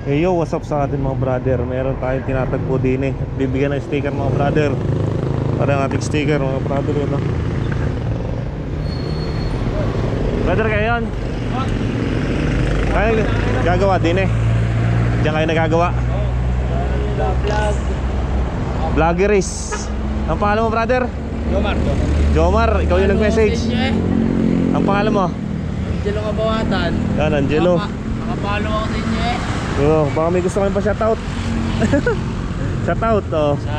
Hey yo, what's up sa atin mga brother? Meron tayong tinatagpo din at bibigyan ng sticker mga brother. Para ang ating sticker mga brother yun, no? Brother kayo yun? Kaya gagawa din Diyan kayo nagagawa? Vloggeries. Ang pangalan mo brother? Jomar. Jomar, ikaw yung nag-message. Ang pangalan mo? Angelo Kabawatan. Yan, Angelo. Nakapalo ako sa inyo Baka may gusto kami pa shoutout. Shoutout, Sa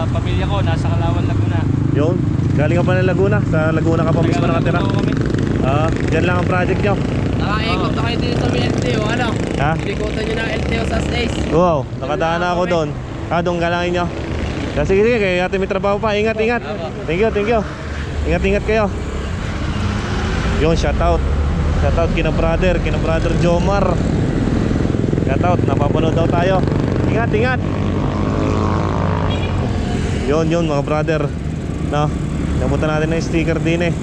pamilya ko, nasa Kalawan, Laguna. Yun, galing ka pa ng Laguna. Sa Laguna ka pa mismo nakatira. Diyan lang ang project nyo. Nakaikot na kayo dito sa may LTO, ano? Ha? Ikutan nyo ng LTO sa Stace. Wow, nakadaan na ako doon. Doon galangin nyo. Sige, kaya natin may trabaho pa. Ingat. Thank you. Ingat kayo. Yun, shoutout kina brother Jomar. Shoutout, napapanood daw tayo. Ingat. Yun mga brother, no? Nabutan natin ng sticker din at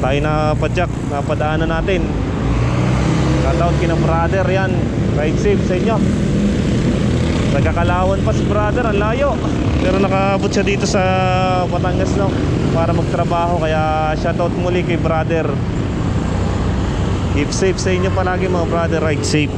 tayo napadyak, napadaanan natin. Shoutout kina brother yan. Ride safe sa inyo. Nagkakalawan pa si brother, ang layo. Pero nakaabot siya dito sa Batangas, no? Para magtrabaho, kaya shoutout muli kay brother. Keep safe sa inyo palagi mga brother, ride safe.